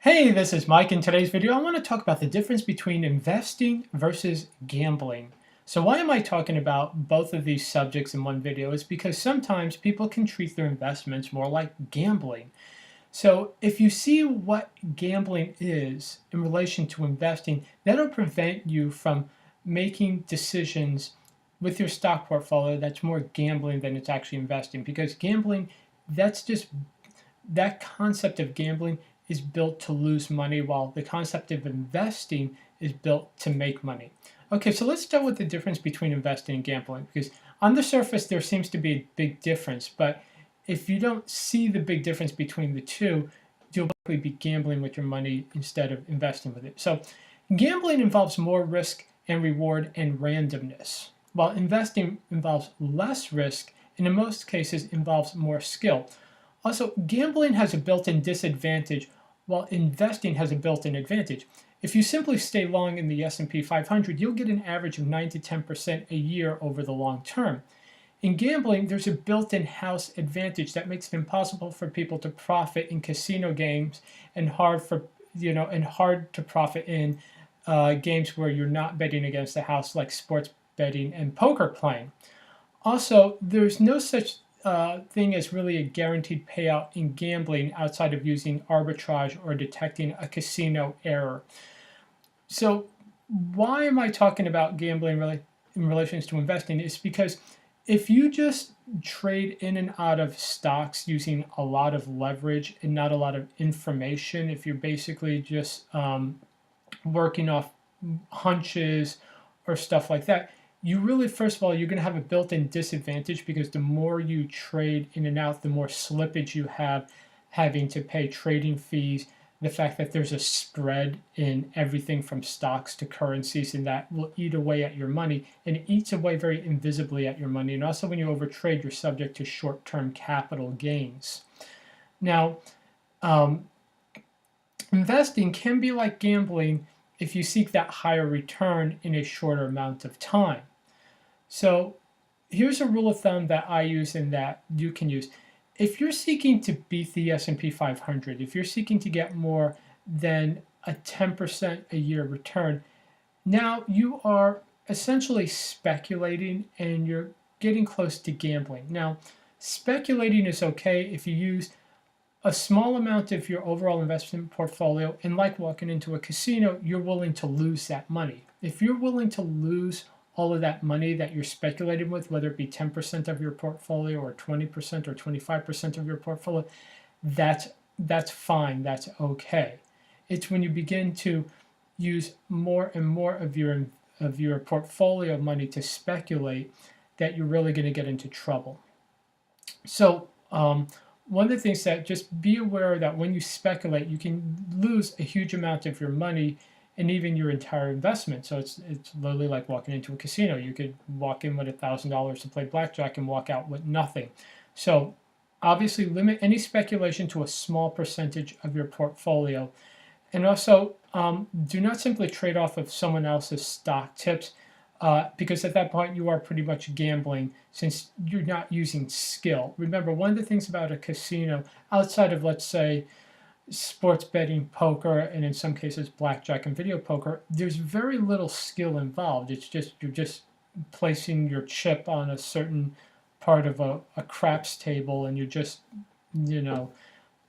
Hey, this is Mike. In today's video, I want to talk about the difference between investing versus gambling. So why am I talking about both of these subjects in one video? Is because sometimes people can treat their investments more like gambling. So if you see what gambling is in relation to investing, that'll prevent you from making decisions with your stock portfolio that's more gambling than it's actually investing. Because gambling, that's just that concept of gambling is built to lose money, while the concept of investing is built to make money. Okay, so let's start with the difference between investing and gambling, because on the surface there seems to be a big difference, but if you don't see the big difference between the two, you'll likely be gambling with your money instead of investing with it. So gambling involves more risk and reward and randomness, while investing involves less risk and in most cases involves more skill. Also, gambling has a built-in disadvantage, while investing has a built-in advantage. If you simply stay long in the S&P 500, you'll get an average of 9 to 10% a year over the long term. In gambling, there's a built-in house advantage that makes it impossible for people to profit in casino games and hard to profit in games where you're not betting against the house, like sports betting and poker playing. Also, there's no such thing as really a guaranteed payout in gambling outside of using arbitrage or detecting a casino error. So why am I talking about gambling really in relation to investing? It's because if you just trade in and out of stocks using a lot of leverage and not a lot of information, if you're basically just working off hunches or stuff like that, you really, first of all, you're going to have a built-in disadvantage, because the more you trade in and out, the more slippage you have having to pay trading fees. The fact that there's a spread in everything from stocks to currencies, and that will eat away at your money, and it eats away very invisibly at your money. And also, when you overtrade, you're subject to short-term capital gains. Now, investing can be like gambling if you seek that higher return in a shorter amount of time. So here's a rule of thumb that I use and that you can use. If you're seeking to beat the S&P 500, if you're seeking to get more than a 10% a year return, now you are essentially speculating and you're getting close to gambling. Now, speculating is okay if you use a small amount of your overall investment portfolio, and like walking into a casino, you're willing to lose that money. If you're willing to lose all of that money that you're speculating with, whether it be 10% of your portfolio or 20% or 25% of your portfolio, that's fine, that's okay. It's when you begin to use more and more of your portfolio money to speculate that you're really going to get into trouble. So one of the things that just be aware that when you speculate, you can lose a huge amount of your money and even your entire investment. So it's literally like walking into a casino. You could walk in with $1,000 to play blackjack and walk out with nothing. So obviously limit any speculation to a small percentage of your portfolio. And also do not simply trade off of someone else's stock tips, because at that point you are pretty much gambling, since you're not using skill. Remember, one of the things about a casino, outside of, let's say, sports betting, poker, and in some cases blackjack and video poker, there's very little skill involved. It's just, you're just placing your chip on a certain part of a craps table, and you're just,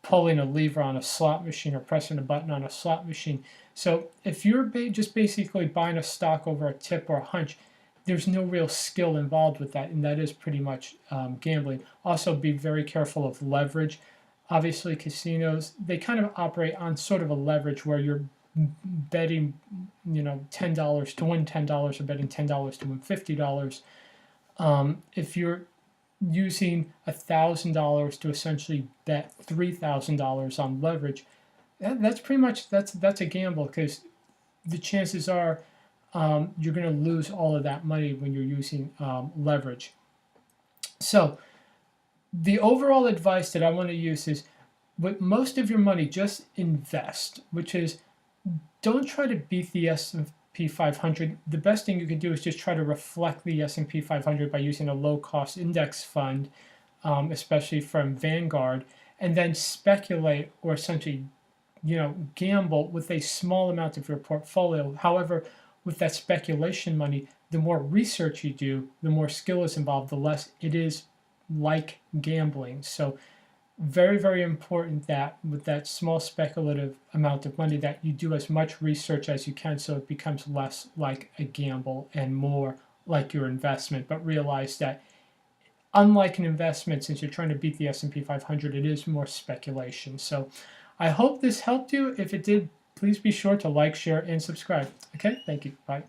pulling a lever on a slot machine or pressing a button on a slot machine. So if you're just basically buying a stock over a tip or a hunch, there's no real skill involved with that, and that is pretty much gambling. Also, be very careful of leverage. Obviously, casinos, they kind of operate on sort of a leverage where you're betting, $10 to win $10 or betting $10 to win $50. If you're using $1,000 to essentially bet $3,000 on leverage, that's pretty much that's a gamble, because the chances are you're going to lose all of that money when you're using leverage. So the overall advice that I want to use is, with most of your money, just invest, which is, don't try to beat the S&P 500. The best thing you can do is just try to reflect the S&P 500 by using a low-cost index fund, especially from Vanguard, and then speculate or essentially gamble with a small amount of your portfolio. However, with that speculation money, the more research you do, the more skill is involved, the less it is like gambling. So very, very important that with that small speculative amount of money that you do as much research as you can so it becomes less like a gamble and more like your investment. But realize that unlike an investment, since you're trying to beat the S&P 500, it is more speculation. So I hope this helped you. If it did, please be sure to like, share, and subscribe. Okay, thank you. Bye.